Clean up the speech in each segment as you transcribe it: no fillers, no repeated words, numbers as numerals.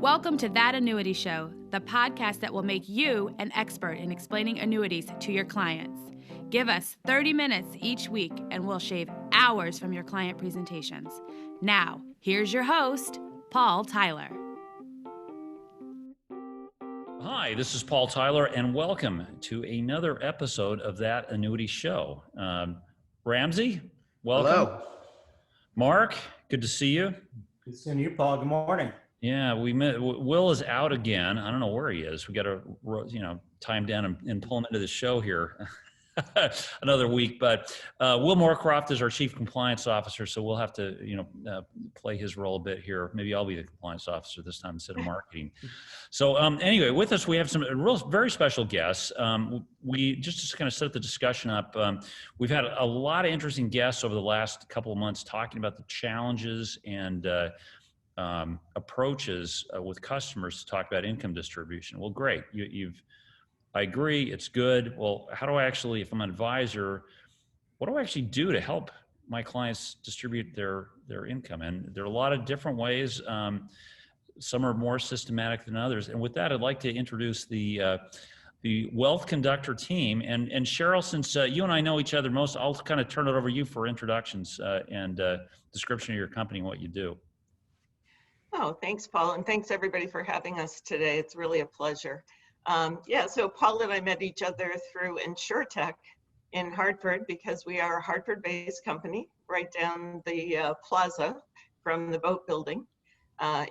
Welcome to That Annuity Show, the podcast that will make you an expert in explaining annuities to your clients. Give us 30 minutes each week and we'll shave hours from your client presentations. Now, here's your host, Paul Tyler. Hi, this is Paul Tyler, and welcome to another episode of That Annuity Show. Ramsey, welcome. Hello. Mark, good to see you. Good seeing you, Paul. Good morning. Yeah, we met. Will is out again. I don't know where he is. We got to, tie him down and pull him into the show here another week. But Will Moorcroft is our Chief Compliance Officer, so we'll have to, play his role a bit here. Maybe I'll be the compliance officer this time instead of marketing. So anyway, with us we have some very special guests. We just to kind of set the discussion up. We've had a lot of interesting guests over the last couple of months talking about the challenges and approaches with customers to talk about income distribution. Well, great. I agree. It's good. Well, how do I actually, if I'm an advisor, what do I actually do to help my clients distribute their income? And there are a lot of different ways. Some are more systematic than others. And with that, I'd like to introduce the Wealth Conductor team. And Sheryl, since you and I know each other most, I'll kind of turn it over to you for introductions and description of your company and what you do. Oh, thanks, Paul, and thanks everybody for having us today. It's really a pleasure. So Paul and I met each other through InsurTech in Hartford because we are a Hartford-based company right down the plaza from the boat building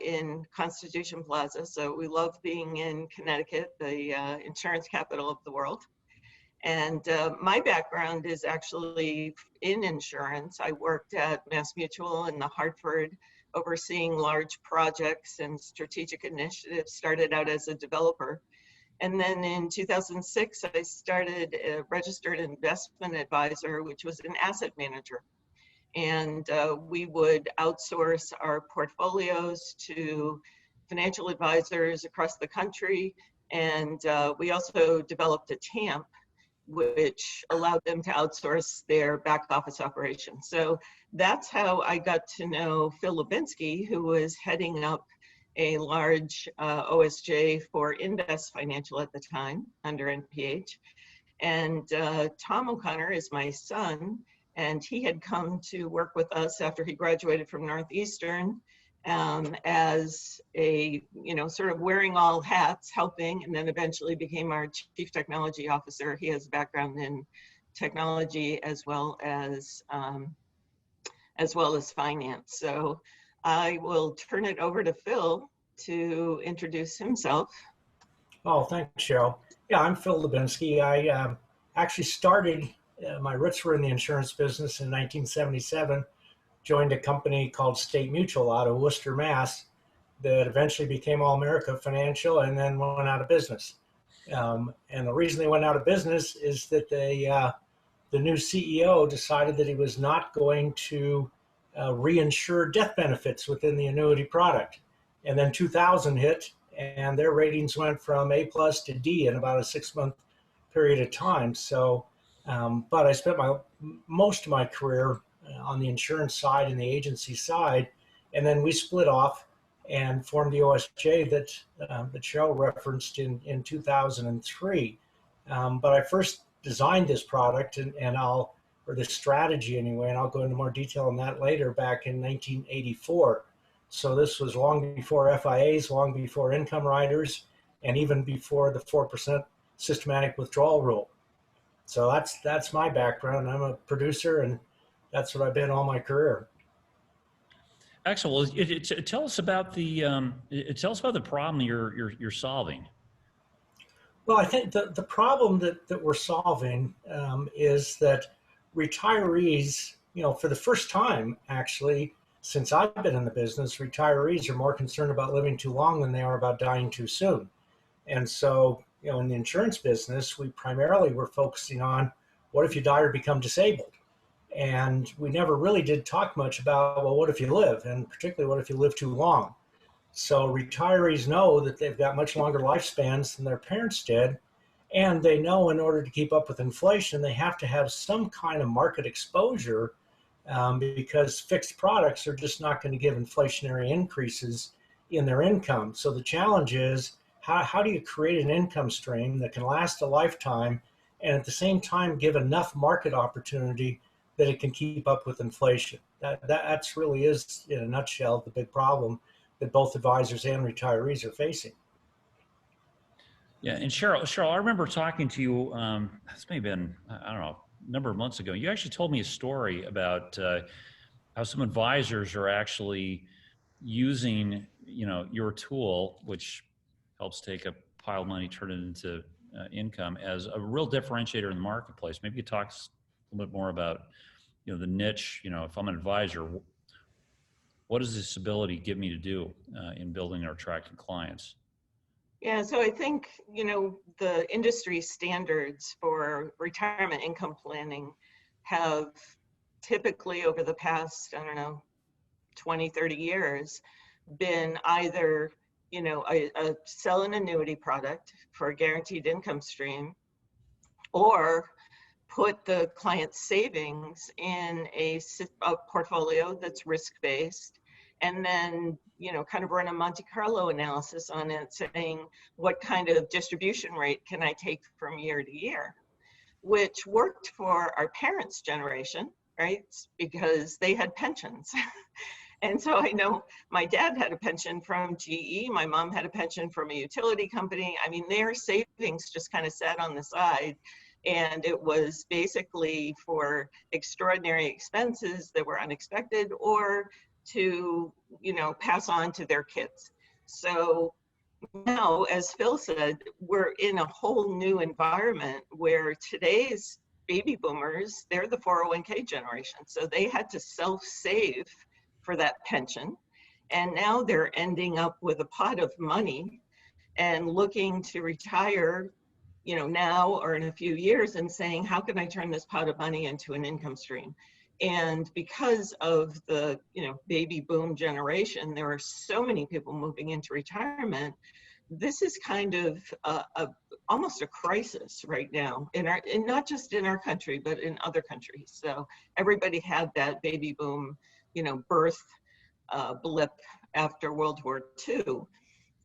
in Constitution Plaza. So we love being in Connecticut, the insurance capital of the world. And my background is actually in insurance. I worked at MassMutual in the Hartford, overseeing large projects and strategic initiatives, started out as a developer. And then in 2006, I started a registered investment advisor, which was an asset manager. And we would outsource our portfolios to financial advisors across the country. And we also developed a TAMP, which allowed them to outsource their back office operations. So that's how I got to know Phil Lubinsky, who was heading up a large OSJ for Invest Financial at the time under NPH. And Tom O'Connor is my son, and he had come to work with us after he graduated from Northeastern as a, sort of wearing all hats, helping, and then eventually became our Chief Technology Officer. He has a background in technology as well as finance. So I will turn it over to Phil to introduce himself. Oh, thanks, Sheryl. Yeah, I'm Phil Lubinsky. I actually started, my roots were in the insurance business in 1977. Joined a company called State Mutual out of Worcester, Mass, that eventually became All America Financial and then went out of business. And the reason they went out of business is that the new CEO decided that he was not going to reinsure death benefits within the annuity product. And then 2000 hit, and their ratings went from A+ to D in about a 6-month period of time. So, but I spent most of my career on the insurance side and the agency side, and then we split off and formed the OSJ that Sheryl referenced in 2003. But I first designed this product or this strategy anyway, and I'll go into more detail on that later, back in 1984. So this was long before FIAs, long before income riders, and even before the 4% systematic withdrawal rule. So that's my background. I'm a producer, and that's what I've been all my career. Excellent. Well, tell us about the problem you're solving. Well, I think the problem that we're solving is that retirees, for the first time, actually, since I've been in the business, retirees are more concerned about living too long than they are about dying too soon. And so, in the insurance business, we primarily were focusing on what if you die or become disabled? And we never really did talk much about, well, what if you live? And particularly, what if you live too long? So retirees know that they've got much longer lifespans than their parents did. And they know in order to keep up with inflation, they have to have some kind of market exposure because fixed products are just not going to give inflationary increases in their income. So the challenge is, how do you create an income stream that can last a lifetime and at the same time give enough market opportunity that it can keep up with inflation? That's really is, in a nutshell, the big problem that both advisors and retirees are facing. Yeah, and Sheryl, I remember talking to you. This may have been, I don't know, a number of months ago. You actually told me a story about how some advisors are actually using, your tool, which helps take a pile of money, turn it into income, as a real differentiator in the marketplace. Maybe you talk a little bit more about, the niche. If I'm an advisor, what does this ability give me to do in building or attracting clients? Yeah, so I think, the industry standards for retirement income planning have typically over the past, 20, 30 years been either, a sell an annuity product for a guaranteed income stream, or put the client's savings in a portfolio that's risk-based, and then, kind of run a Monte Carlo analysis on it, saying what kind of distribution rate can I take from year to year, which worked for our parents' generation, right? Because they had pensions. And so I know my dad had a pension from GE, my mom had a pension from a utility company. I mean, their savings just kind of sat on the side, and it was basically for extraordinary expenses that were unexpected, or to, pass on to their kids. So now, as Phil said, we're in a whole new environment where today's baby boomers, they're the 401k generation. So they had to self-save for that pension. And now they're ending up with a pot of money and looking to retire, now or in a few years, and saying, how can I turn this pot of money into an income stream? And because of the, baby boom generation, there are so many people moving into retirement. This is kind of almost a crisis right now and not just in our country, but in other countries. So everybody had that baby boom, birth blip after World War II.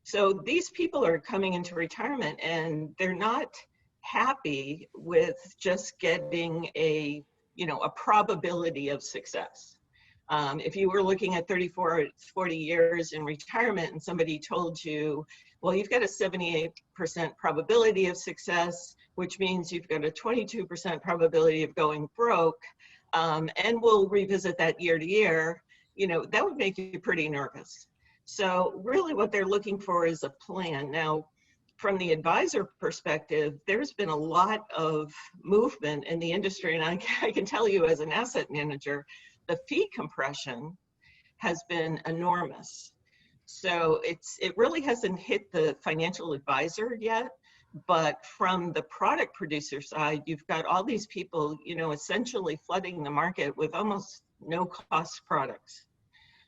So these people are coming into retirement and they're not happy with just getting a probability of success. If you were looking at 34, 40 years in retirement and somebody told you, well, you've got a 78% probability of success, which means you've got a 22% probability of going broke, and we'll revisit that year to year, that would make you pretty nervous. So really what they're looking for is a plan. Now, from the advisor perspective, there's been a lot of movement in the industry, and I can tell you as an asset manager, the fee compression has been enormous. So it really hasn't hit the financial advisor yet, but from the product producer side, you've got all these people, essentially flooding the market with almost no cost products.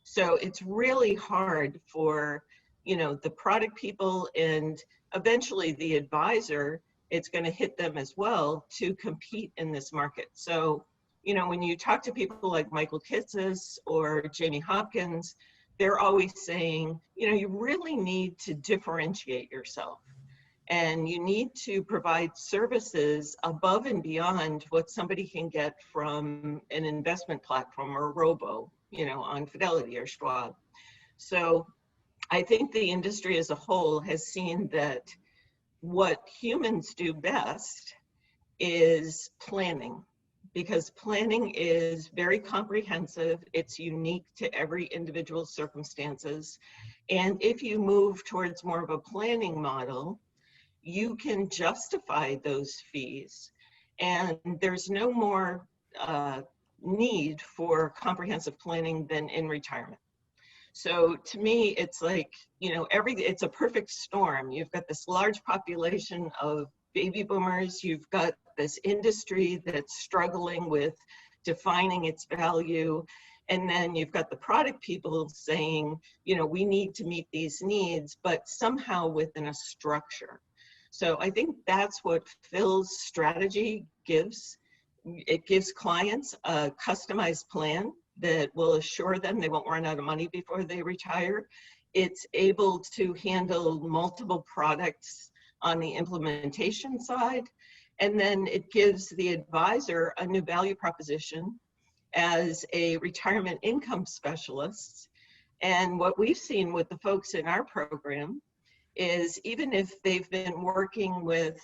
So it's really hard for, the product people and eventually the advisor, it's going to hit them as well to compete in this market. So, when you talk to people like Michael Kitces or Jamie Hopkins, they're always saying, you really need to differentiate yourself and you need to provide services above and beyond what somebody can get from an investment platform or robo, on Fidelity or Schwab. So I think the industry as a whole has seen that what humans do best is planning, because planning is very comprehensive. It's unique to every individual's circumstances. And if you move towards more of a planning model, you can justify those fees. And there's no more need for comprehensive planning than in retirement. So to me, it's like, it's a perfect storm. You've got this large population of baby boomers. You've got this industry that's struggling with defining its value. And then you've got the product people saying, we need to meet these needs, but somehow within a structure. So I think that's what Phil's strategy gives. It gives clients a customized plan that will assure them they won't run out of money before they retire. It's able to handle multiple products on the implementation side. And then it gives the advisor a new value proposition as a retirement income specialist. And what we've seen with the folks in our program is even if they've been working with,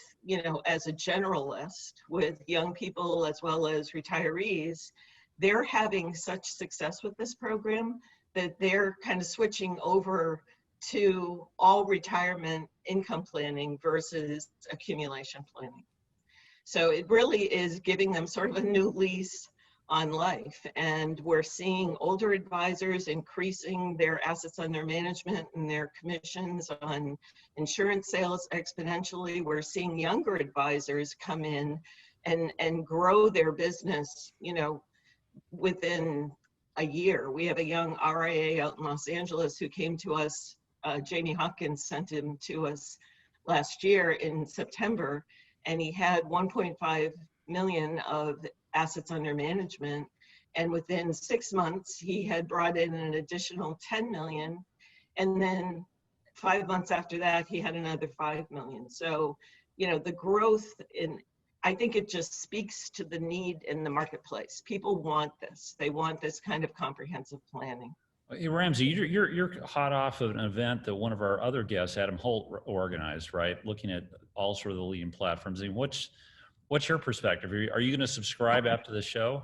as a generalist with young people as well as retirees, they're having such success with this program that they're kind of switching over to all retirement income planning versus accumulation planning. So it really is giving them sort of a new lease on life. And we're seeing older advisors increasing their assets under management and their commissions on insurance sales exponentially. We're seeing younger advisors come in and grow their business, within a year. We have a young RIA out in Los Angeles who came to us. Jamie Hopkins sent him to us last year in September, and he had 1.5 million of assets under management. And within 6 months, he had brought in an additional 10 million. And then 5 months after that, he had another 5 million. So, the growth I think it just speaks to the need in the marketplace. People want this. They want this kind of comprehensive planning. Hey, Ramsey, you're hot off of an event that one of our other guests, Adam Holt, organized, right? Looking at all sort of the leading platforms. I mean, what's your perspective? Are you going to subscribe after the show?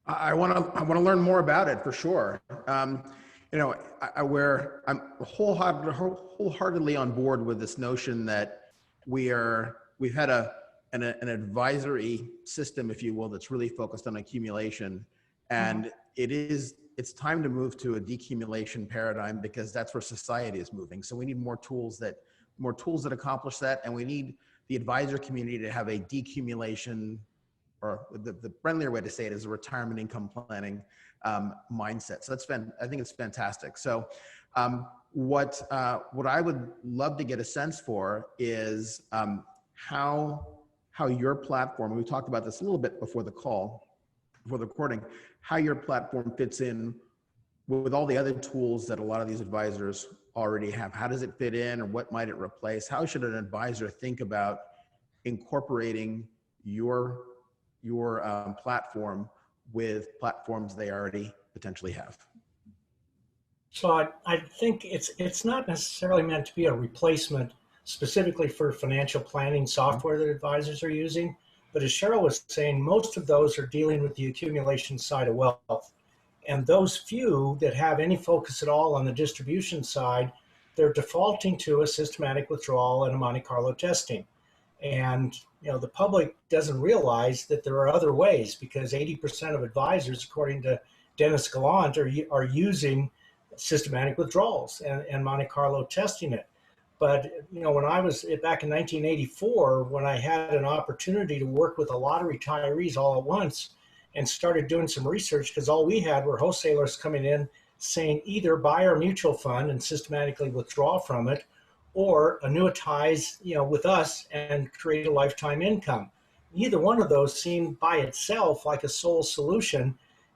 I want to learn more about it for sure. I'm wholeheartedly on board with this notion that we've had an advisory system, if you will, that's really focused on accumulation, and it's time to move to a decumulation paradigm because that's where society is moving. So we need more tools that accomplish that, and we need the advisor community to have a decumulation, or the friendlier way to say it is a retirement income planning mindset. So I think it's fantastic. So what I would love to get a sense for is how your platform, and we talked about this a little bit before the recording, how your platform fits in with all the other tools that a lot of these advisors already have. How does it fit in, or what might it replace? How should an advisor think about incorporating your platform with platforms they already potentially have? So I think it's not necessarily meant to be a replacement specifically for financial planning software that advisors are using. But as Sheryl was saying, most of those are dealing with the accumulation side of wealth. And those few that have any focus at all on the distribution side, they're defaulting to a systematic withdrawal and a Monte Carlo testing. And the public doesn't realize that there are other ways, because 80% of advisors, according to Dennis Gallant, are using systematic withdrawals and Monte Carlo testing it. But, when I was back in 1984, when I had an opportunity to work with a lot of retirees all at once and started doing some research, because all we had were wholesalers coming in saying either buy our mutual fund and systematically withdraw from it, or annuitize, with us and create a lifetime income. Either one of those seemed by itself like a sole solution.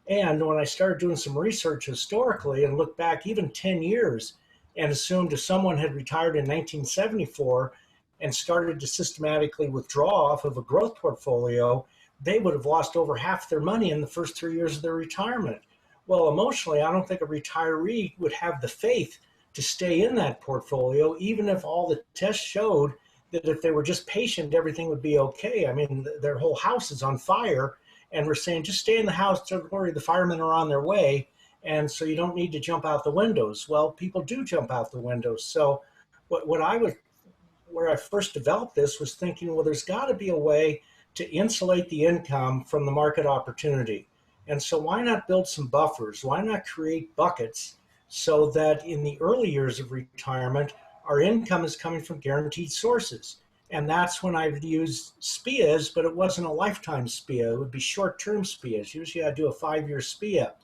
And when I started doing some research historically and looked back even 10 years, and assumed if someone had retired in 1974 and started to systematically withdraw off of a growth portfolio, they would have lost over half their money in the first 3 years of their retirement. Well, emotionally, I don't think a retiree would have the faith to stay in that portfolio, even if all the tests showed that if they were just patient, everything would be okay. I mean, their whole house is on fire, and we're saying, just stay in the house, don't worry, the firemen are on their way. And so you don't need to jump out the windows. Well, people do jump out the windows. So where I first developed this was thinking, well, there's got to be a way to insulate the income from the market opportunity. And so why not build some buffers? Why not create buckets so that in the early years of retirement, our income is coming from guaranteed sources? And that's when I've used SPIAs, but it wasn't a lifetime SPIA. It would be short-term SPIAs. Usually I do a 5-year SPIA.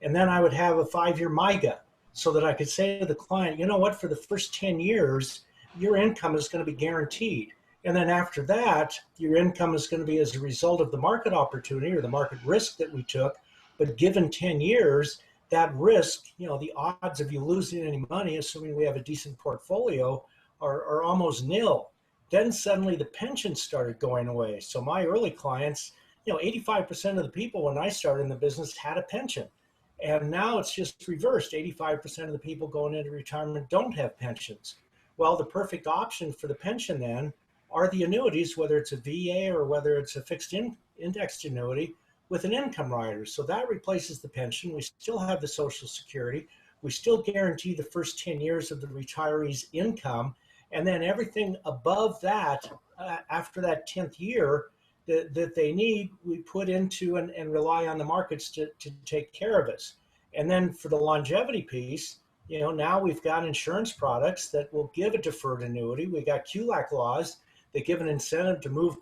And then I would have a 5-year MIGA, so that I could say to the client, you know what, for the first 10 years, your income is going to be guaranteed. And then after that, your income is going to be as a result of the market opportunity or the market risk that we took. But given 10 years, that risk, the odds of you losing any money, assuming we have a decent portfolio, are almost nil. Then suddenly the pensions started going away. So my early clients, 85% of the people when I started in the business had a pension. And now it's just reversed. 85% of the people going into retirement don't have pensions. Well, the perfect option for the pension then are the annuities, whether it's a VA or whether it's a fixed indexed annuity with an income rider. So that replaces the pension. We still have the Social Security. We still guarantee the first 10 years of the retiree's income. And then everything above that, after that 10th year that they need, we put into and rely on the markets to take care of us. And then for the longevity piece, now we've got insurance products that will give a deferred annuity. We got QLAC laws that give an incentive to move,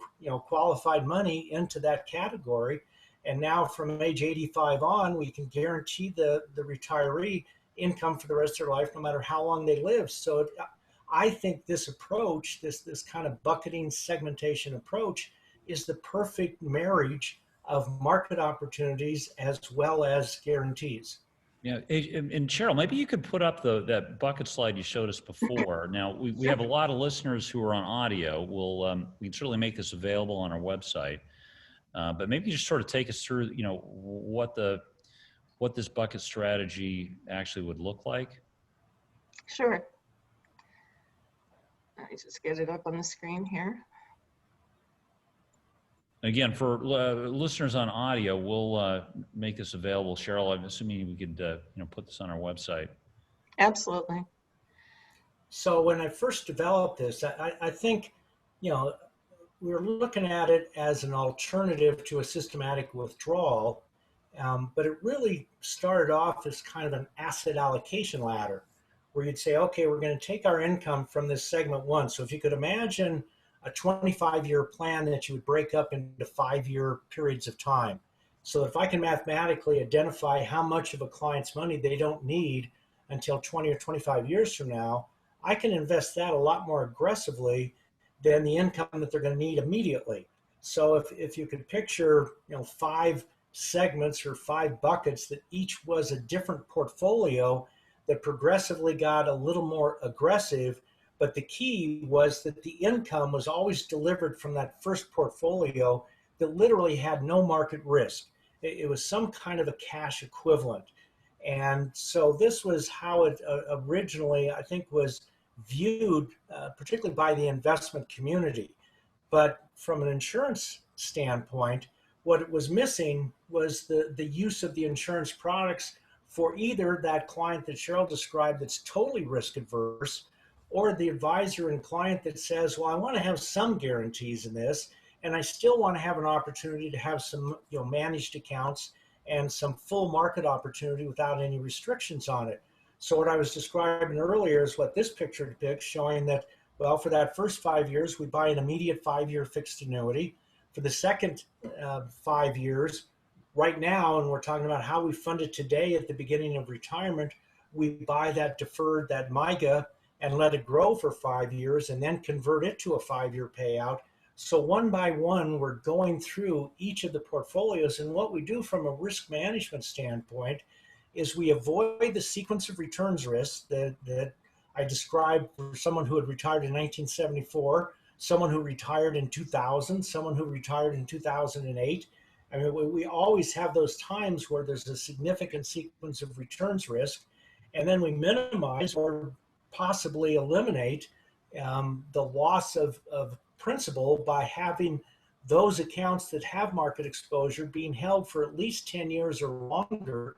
qualified money into that category. And now from age 85 on, we can guarantee the retiree income for the rest of their life, no matter how long they live. So I think this approach, this kind of bucketing segmentation approach, is the perfect marriage of market opportunities as well as guarantees. Yeah, and Sheryl, maybe you could put up that bucket slide you showed us before. Now, we have a lot of listeners who are on audio. We can certainly make this available on our website, but maybe you just sort of take us through, what this bucket strategy actually would look like. Sure. Let me just get it up on the screen here. Again, for listeners on audio, we'll make this available. Sheryl, I'm assuming we could put this on our website. Absolutely. So when I first developed this, I think, we were looking at it as an alternative to a systematic withdrawal, but it really started off as kind of an asset allocation ladder, where you'd say, okay, we're going to take our income from this segment one. So if you could imagine a 25-year plan that you would break up into 5-year periods of time. So if I can mathematically identify how much of a client's money they don't need until 20 or 25 years from now, I can invest that a lot more aggressively than the income that they're going to need immediately. So if you could picture, 5 segments or 5 buckets that each was a different portfolio that progressively got a little more aggressive, but the key was that the income was always delivered from that first portfolio that literally had no market risk. It was some kind of a cash equivalent. And so this was how it originally, I think, was viewed, particularly by the investment community. But from an insurance standpoint, what it was missing was the use of the insurance products for either that client that Sheryl described that's totally risk adverse, or the advisor and client that says, well, I want to have some guarantees in this, and I still want to have an opportunity to have some managed accounts and some full market opportunity without any restrictions on it. So what I was describing earlier is what this picture depicts, showing that, well, for that first 5 years, we buy an immediate 5-year fixed annuity. For the second 5 years, right now, and we're talking about how we fund it today at the beginning of retirement, we buy that deferred, that MYGA, and let it grow for 5 years and then convert it to a 5-year payout. So one by one, we're going through each of the portfolios. And what we do from a risk management standpoint is we avoid the sequence of returns risks that I described for someone who had retired in 1974, someone who retired in 2000, someone who retired in 2008. I mean, we always have those times where there's a significant sequence of returns risk, and then we minimize or possibly eliminate the loss of principal by having those accounts that have market exposure being held for at least 10 years or longer.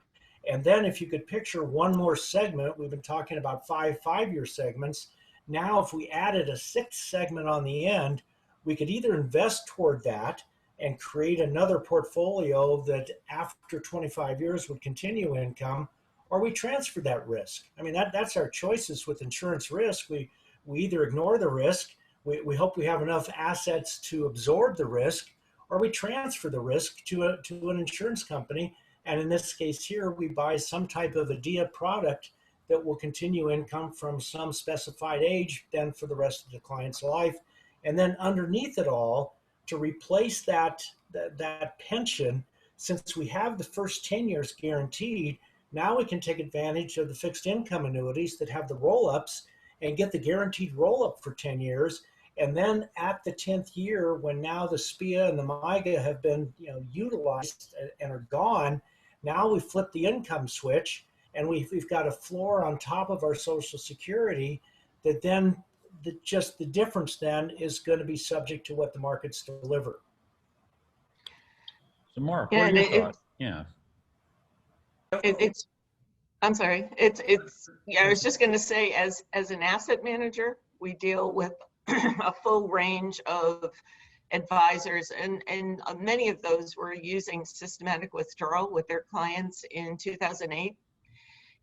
And then if you could picture one more segment, we've been talking about 5-year segments. Now, if we added a 6th segment on the end, we could either invest toward that and create another portfolio that after 25 years would continue income, or we transfer that risk. I mean, that's our choices with insurance risk. We either ignore the risk, we hope we have enough assets to absorb the risk, or we transfer the risk to an insurance company. And in this case here, we buy some type of a DIA product that will continue income from some specified age, then for the rest of the client's life. And then underneath it all, to replace that pension, since we have the first 10 years guaranteed, Now we can take advantage of the fixed income annuities that have the roll-ups and get the guaranteed roll-up for 10 years. And then at the 10th year, when now the SPIA and the MIGA have been utilized and are gone, now we flip the income switch, and we've got a floor on top of our Social Security that then just the difference then is going to be subject to what the markets deliver. So Mark, Yeah, what are your thoughts? Yeah. It's I'm sorry. Yeah, I was just going to say, as an asset manager, we deal with a full range of advisors, and many of those were using systematic withdrawal with their clients in 2008.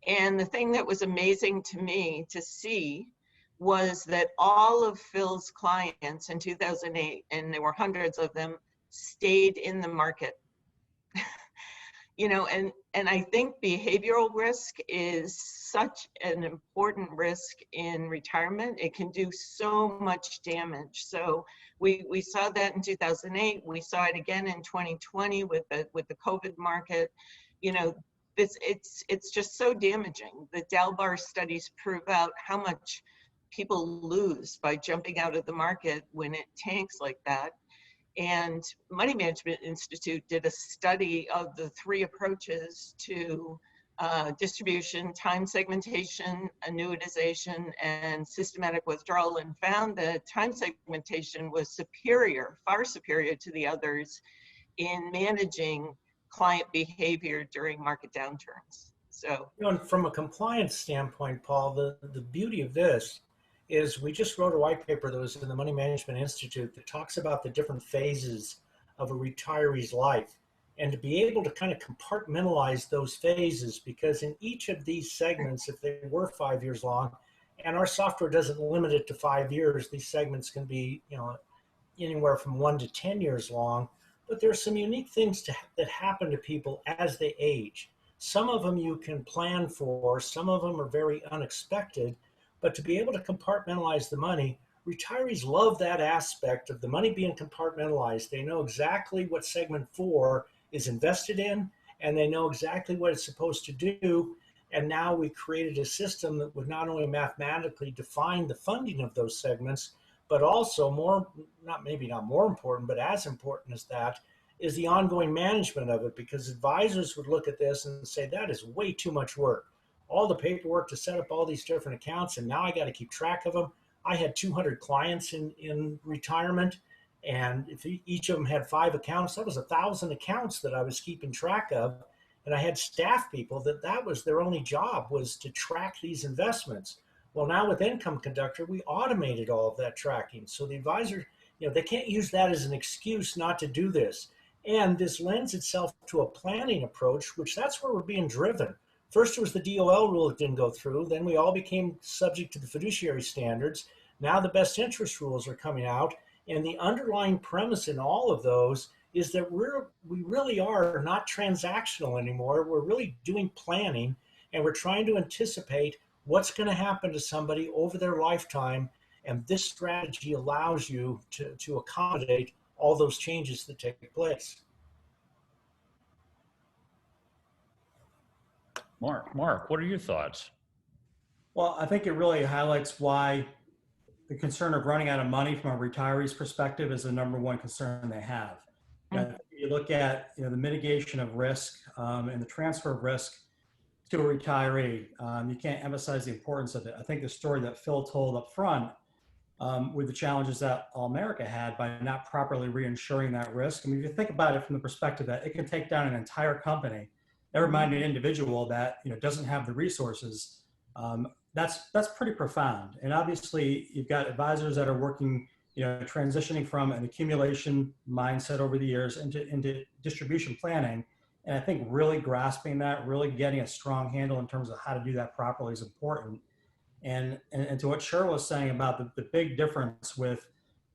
And the thing that was amazing to me to see was that all of Phil's clients in 2008, and there were hundreds of them, stayed in the market. And I think behavioral risk is such an important risk in retirement. It can do so much damage. So we saw that in 2008. We saw it again in 2020 with the COVID market. It's just so damaging. The Dalbar studies prove out how much people lose by jumping out of the market when it tanks like that. And Money Management Institute did a study of the 3 approaches to distribution, time segmentation, annuitization, and systematic withdrawal, and found that time segmentation was superior, far superior to the others in managing client behavior during market downturns. So, and from a compliance standpoint, Paul, the beauty of this is we just wrote a white paper that was in the Money Management Institute that talks about the different phases of a retiree's life, and to be able to kind of compartmentalize those phases, because in each of these segments, if they were 5 years long, and our software doesn't limit it to 5 years, these segments can be anywhere from 1 to 10 years long, but there's some unique things that happen to people as they age. Some of them you can plan for, some of them are very unexpected. But to be able to compartmentalize the money, retirees love that aspect of the money being compartmentalized. They know exactly what segment 4 is invested in, and they know exactly what it's supposed to do. And now we created a system that would not only mathematically define the funding of those segments, but also maybe not more important, but as important as that is the ongoing management of it, because advisors would look at this and say, that is way too much work. All the paperwork to set up all these different accounts, and now I got to keep track of them. I had 200 clients in retirement, and if each of them had 5 accounts, that was 1,000 accounts that I was keeping track of. And I had staff people that was their only job, was to track these investments. Well, now with Income Conductor, we automated all of that tracking. So the advisor, they can't use that as an excuse not to do this. And this lends itself to a planning approach, which that's where we're being driven. First, it was the DOL rule that didn't go through. Then we all became subject to the fiduciary standards. Now the best interest rules are coming out. And the underlying premise in all of those is that we really are not transactional anymore. We're really doing planning, and we're trying to anticipate what's going to happen to somebody over their lifetime. And this strategy allows you to accommodate all those changes that take place. Mark, what are your thoughts? Well, I think it really highlights why the concern of running out of money from a retiree's perspective is the number one concern they have. You look at the mitigation of risk and the transfer of risk to a retiree. You can't emphasize the importance of it. I think the story that Phil told up front with the challenges that All America had by not properly reinsuring that risk. I mean, if you think about it from the perspective that it can take down an entire company, never mind an individual that doesn't have the resources, that's pretty profound. And obviously, you've got advisors that are working, transitioning from an accumulation mindset over the years into distribution planning. And I think really grasping that, really getting a strong handle in terms of how to do that properly is important. And to what Sheryl was saying about the big difference with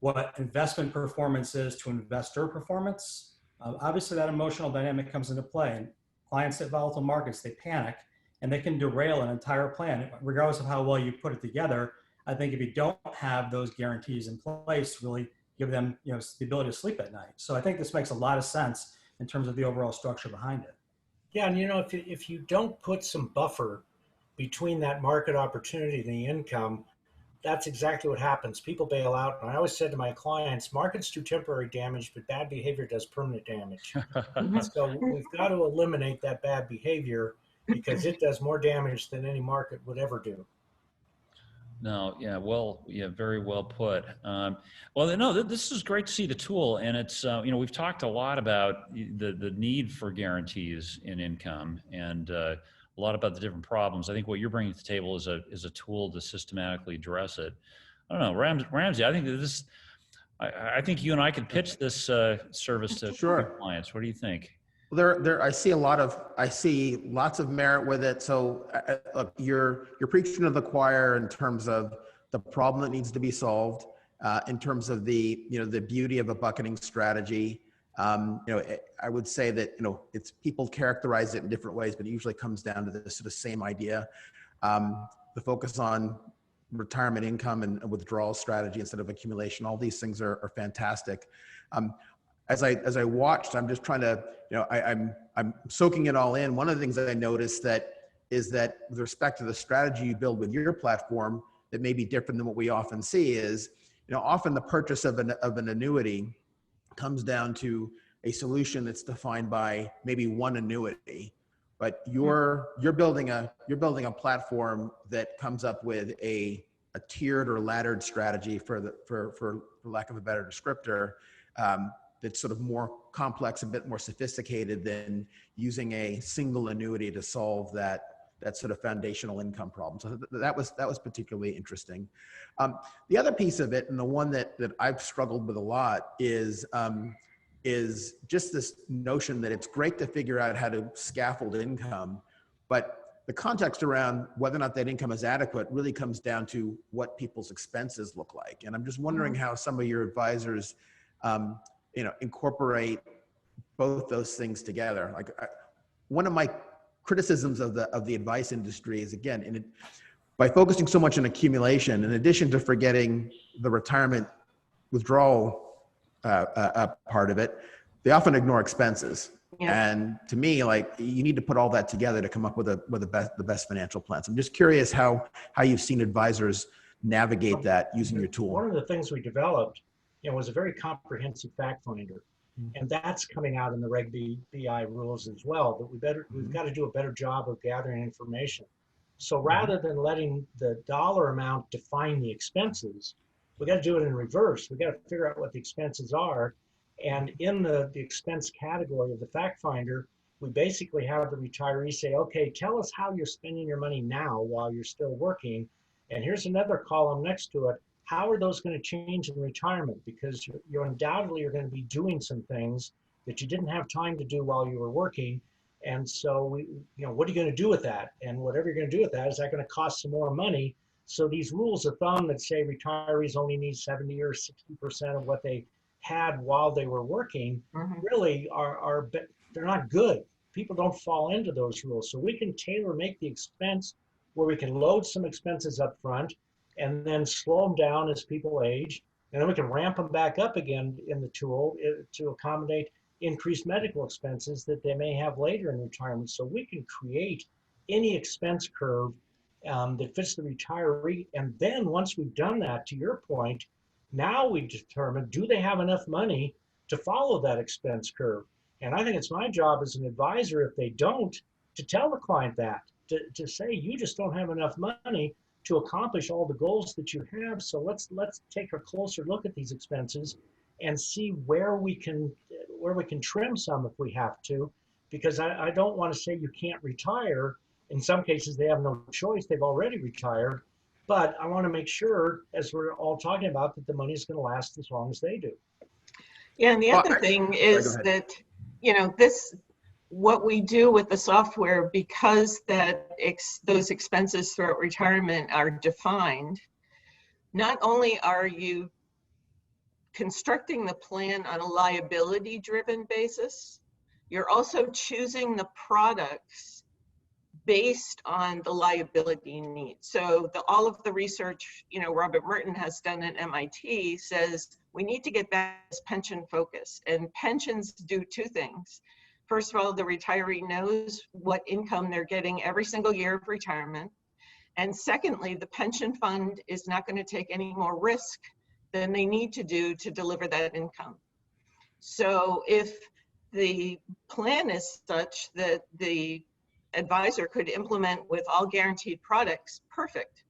what investment performance is to investor performance, obviously that emotional dynamic comes into play. And clients at volatile markets, they panic and they can derail an entire plan, regardless of how well you put it together. I think if you don't have those guarantees in place, really give them the ability to sleep at night. So I think this makes a lot of sense in terms of the overall structure behind it. Yeah, and if you don't put some buffer between that market opportunity and the income, that's exactly what happens. People bail out. And I always said to my clients, markets do temporary damage, but bad behavior does permanent damage. Mhm. So we've got to eliminate that bad behavior because it does more damage than any market would ever do. No, yeah, well, yeah, very well put. Well, no, this is great to see the tool, and it's we've talked a lot about the need for guarantees in income, and a lot about the different problems. I think what you're bringing to the table is a tool to systematically address it. I don't know, Ramsey. I think that this. I think you and I could pitch this service to Sure. clients. What do you think? I see lots of merit with it. So look, you're preaching to the choir in terms of the problem that needs to be solved, in terms of the beauty of a bucketing strategy. I would say that it's people characterize it in different ways, but it usually comes down to this sort of same idea. The focus on retirement income and withdrawal strategy instead of accumulation. All these things are fantastic. As I watched, I'm just trying to, I'm soaking it all in. One of the things that I noticed is that with respect to the strategy you build with your platform that may be different than what we often see is, often the purchase of an annuity comes down to a solution that's defined by maybe one annuity, but you're building a platform that comes up with a tiered or laddered strategy for lack of a better descriptor. That's sort of more complex, a bit more sophisticated than using a single annuity to solve that sort of foundational income problem. So that was particularly interesting. The other piece of it, and the one that I've struggled with a lot, is just this notion that it's great to figure out how to scaffold income, but the context around whether or not that income is adequate really comes down to what people's expenses look like. And I'm just wondering how some of your advisors incorporate both those things together. Like one of my criticisms of the advice industry is, again, by focusing so much on accumulation, in addition to forgetting the retirement withdrawal part of it, they often ignore expenses. Yeah. And to me, like, you need to put all that together to come up with the best financial plans. I'm just curious how you've seen advisors navigate that using your tool. One of the things we developed was a very comprehensive fact finder. And that's coming out in the Reg BI rules as well, but we've got to do a better job of gathering information. So rather than letting the dollar amount define the expenses, we got to do it in reverse. We got to figure out what the expenses are. And in the expense category of the fact finder, we basically have the retiree say, okay, tell us how you're spending your money now while you're still working. And here's another column next to it. How are those going to change in retirement? Because you're undoubtedly are going to be doing some things that you didn't have time to do while you were working. And so what are you going to do with that? And whatever you're going to do with that, is that going to cost some more money? So these rules of thumb that say retirees only need 70 or 60% of what they had while they were working really are they're not good. People don't fall into those rules. So we can tailor make the expense where we can load some expenses up front and then slow them down as people age. And then we can ramp them back up again in the tool to accommodate increased medical expenses that they may have later in retirement. So we can create any expense curve that fits the retiree. And then once we've done that, to your point, now we determine, do they have enough money to follow that expense curve? And I think it's my job as an advisor, if they don't, to tell the client that, to say, you just don't have enough money to accomplish all the goals that you have. So let's take a closer look at these expenses and see where we can trim some if we have to, because I don't want to say you can't retire. In some cases, they have no choice. They've already retired. But I want to make sure, as we're all talking about, that the money is going to last as long as they do. Yeah, and the other thing is that, what we do with the software, because those expenses throughout retirement are defined, not only are you constructing the plan on a liability-driven basis, you're also choosing the products based on the liability needs. So all of the research, Robert Merton has done at MIT says we need to get back to pension focus. And pensions do two things. First of all, the retiree knows what income they're getting every single year of retirement. And secondly, the pension fund is not going to take any more risk than they need to do to deliver that income. So if the plan is such that the advisor could implement with all guaranteed products, perfect.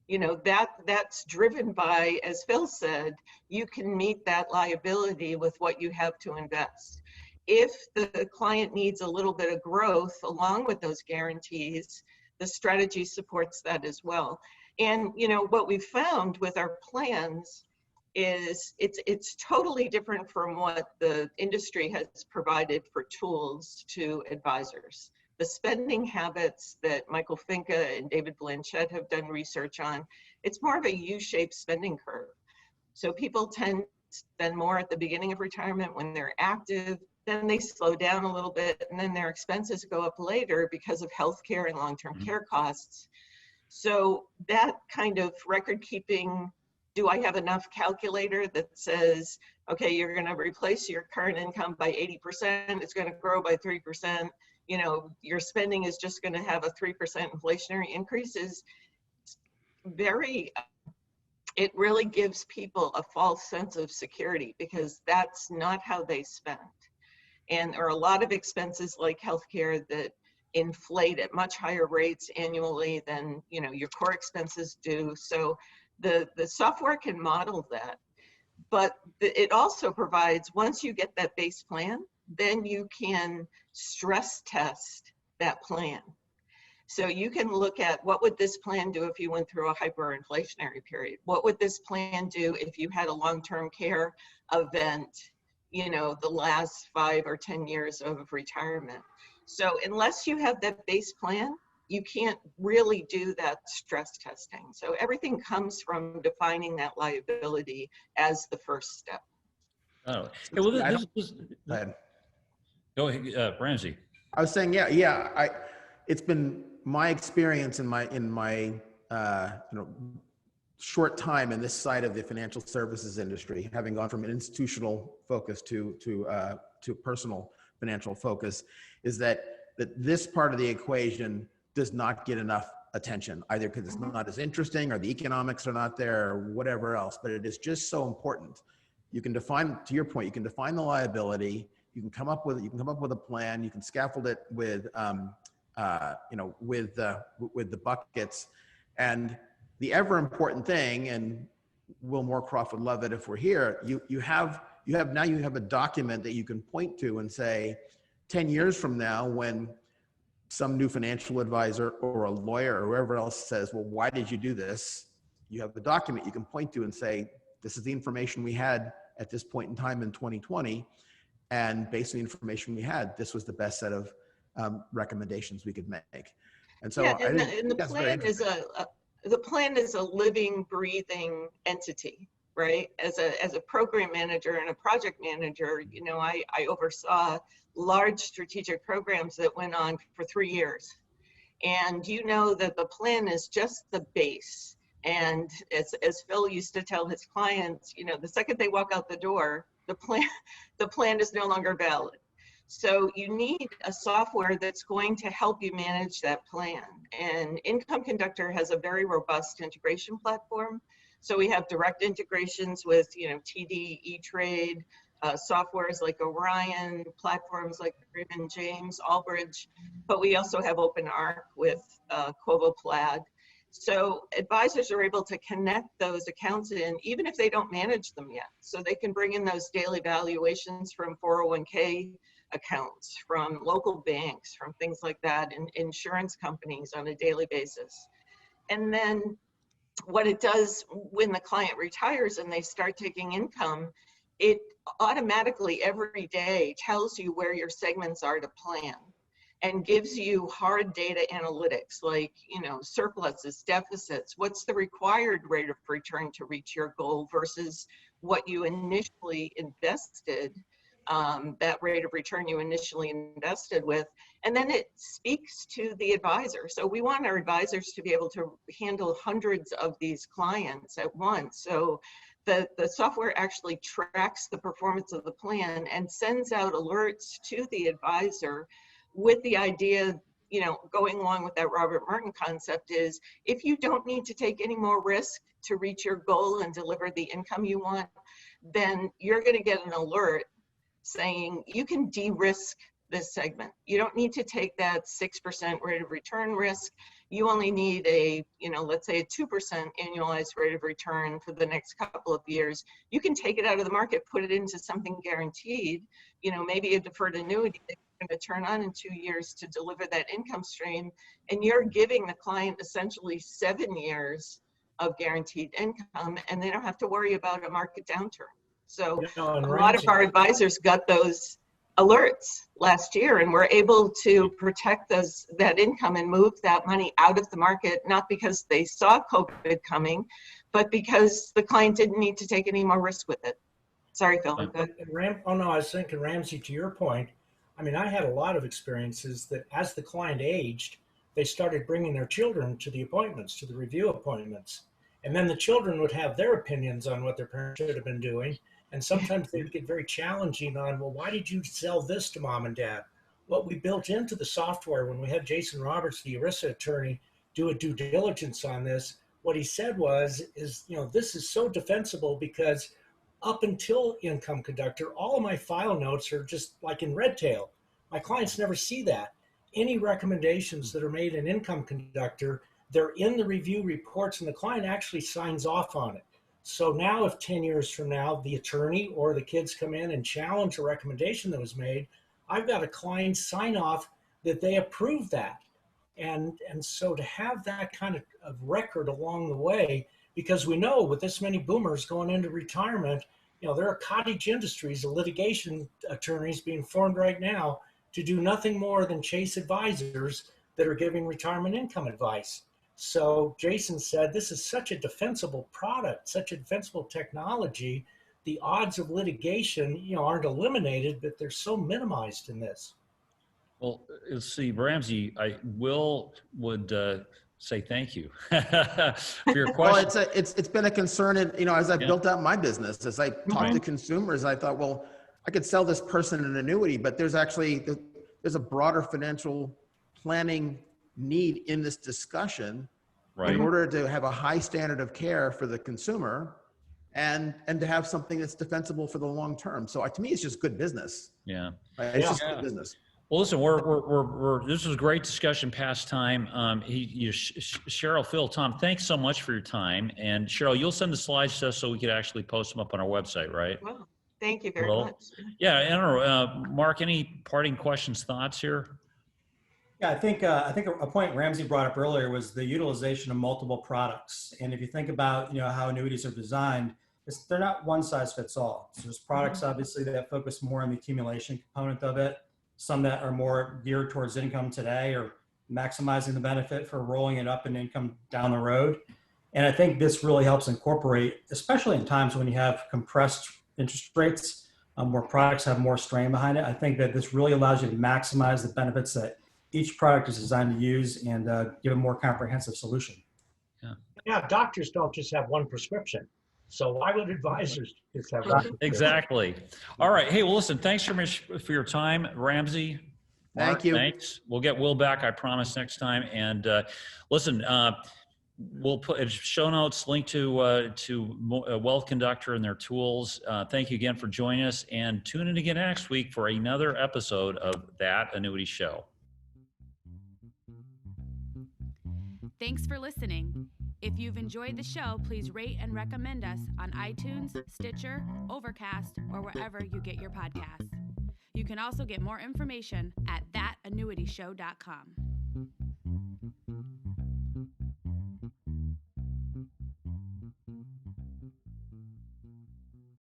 You know, that's driven by, as Phil said, you can meet that liability with what you have to invest. If the client needs a little bit of growth along with those guarantees, the strategy supports that as well. And, you know, what we've found with our plans is it's totally different from what the industry has provided for tools to advisors. The spending habits that Michael Finca and David Blanchett have done research on, it's more of a U-shaped spending curve. So people tend to spend more at the beginning of retirement when they're active, then they slow down a little bit, and then their expenses go up later because of healthcare and long-term care costs. So that kind of record keeping, do I have enough calculator that says, okay, you're going to replace your current income by 80%, it's going to grow by 3%, you know, your spending is just going to have a 3% inflationary increase, is very, it really gives people a false sense of security, because that's not how they spend. And there are a lot of expenses like healthcare that inflate at much higher rates annually than, you know, your core expenses do. So the software can model that, but it also provides, once you get that base plan, then you can stress test that plan. So you can look at, what would this plan do if you went through a hyperinflationary period? What would this plan do if you had a long-term care event, you know, the last 5 or 10 years of retirement? So unless you have that base plan, you can't really do that stress testing. So everything comes from defining that liability as the first step. Oh, yeah, well, go ahead, Ramsey. I was saying, it's been my experience in my short time in this side of the financial services industry, having gone from an institutional focus to personal financial focus, is that this part of the equation does not get enough attention, either because it's not as interesting or the economics are not there or whatever else, but it is just so important. You can define, to your point, you can define the liability, you can come up with a plan, you can scaffold it with the buckets. And the ever important thing, and Will Moorcroft would love it if we're here, you have a document that you can point to and say, 10 years from now, when some new financial advisor or a lawyer or whoever else says, well, why did you do this? You have the document you can point to and say, this is the information we had at this point in time in 2020. And based on the information we had, this was the best set of recommendations we could make. And so the plan is a living, breathing entity, right? As a program manager and a project manager, you know, I oversaw large strategic programs that went on for 3 years. And you know that the plan is just the base. And as Phil used to tell his clients, you know, the second they walk out the door, the plan is no longer valid. So you need a software that's going to help you manage that plan. And Income Conductor has a very robust integration platform. So we have direct integrations with, you know, TD, E-Trade, softwares like Orion, platforms like Raymond James, Albridge, but we also have OpenArc with Quovo Plaid. So advisors are able to connect those accounts in, even if they don't manage them yet. So they can bring in those daily valuations from 401k accounts, from local banks, from things like that, and insurance companies on a daily basis. And then what it does when the client retires and they start taking income, it automatically every day tells you where your segments are to plan and gives you hard data analytics, like, you know, surpluses, deficits, what's the required rate of return to reach your goal versus what you initially invested, that rate of return you initially invested with. And then it speaks to the advisor. So we want our advisors to be able to handle hundreds of these clients at once. So The software actually tracks the performance of the plan and sends out alerts to the advisor with the idea, going along with that Robert Merton concept is, if you don't need to take any more risk to reach your goal and deliver the income you want, then you're going to get an alert saying you can de-risk this segment. You don't need to take that 6% rate of return risk. You only need a, let's say a 2% annualized rate of return for the next couple of years. You can take it out of the market, put it into something guaranteed, maybe a deferred annuity that you're going to turn on in 2 years to deliver that income stream. And you're giving the client essentially 7 years of guaranteed income, and they don't have to worry about a market downturn. So a lot of our advisors got those alerts last year, and we're able to protect that income and move that money out of the market, not because they saw COVID coming, but because the client didn't need to take any more risk with it. Sorry, Phil. Oh no, I was thinking, Ramsey, to your point, I mean, I had a lot of experiences that as the client aged, they started bringing their children to the appointments, to the review appointments. And then the children would have their opinions on what their parents should have been doing. And sometimes they'd get very challenging on, well, why did you sell this to mom and dad? What we built into the software when we had Jason Roberts, the ERISA attorney, do a due diligence on this, what he said is, this is so defensible because up until Income Conductor, all of my file notes are just like in Red Tail. My clients never see that. Any recommendations that are made in Income Conductor, they're in the review reports and the client actually signs off on it. So now if 10 years from now, the attorney or the kids come in and challenge a recommendation that was made, I've got a client sign off that they approve that. And so to have that kind of record along the way, because we know with this many boomers going into retirement, there are cottage industries of litigation attorneys being formed right now to do nothing more than chase advisors that are giving retirement income advice. So Jason said, this is such a defensible product, such a defensible technology. The odds of litigation, aren't eliminated, but they're so minimized in this. Well, let's see, Ramsey, would say thank you for your question. Well, it's been a concern, and as I built out my business, as I talked to consumers, I thought, well, I could sell this person an annuity, but there's a broader financial planning need in this discussion in order to have a high standard of care for the consumer and to have something that's defensible for the long term. So to me, it's just good business. Yeah. Right? It's just good business. Well, listen, this was a great discussion past time. Sheryl, Phil, Tom, thanks so much for your time. And Sheryl, you'll send the slides to us so we could actually post them up on our website, right? Well, thank you very much. Yeah, I don't know, Mark, any parting questions, thoughts here? Yeah, I think a point Ramsey brought up earlier was the utilization of multiple products. And if you think about how annuities are designed, they're not one size fits all. So there's products obviously that focus more on the accumulation component of it, some that are more geared towards income today or maximizing the benefit for rolling it up in income down the road. And I think this really helps incorporate, especially in times when you have compressed interest rates, where products have more strain behind it. I think that this really allows you to maximize the benefits that each product is designed to use and give a more comprehensive solution. Yeah, doctors don't just have one prescription. So why would advisors just have one? Exactly. All right. Hey, well, listen, thanks so much for your time, Ramsey. Mark, Thank you. Thanks. We'll get Will back, I promise, next time. And listen, we'll put show notes, link to Wealth Conductor and their tools. Thank you again for joining us, and tune in again next week for another episode of That Annuity Show. Thanks for listening. If you've enjoyed the show, please rate and recommend us on iTunes, Stitcher, Overcast, or wherever you get your podcasts. You can also get more information at thatannuityshow.com.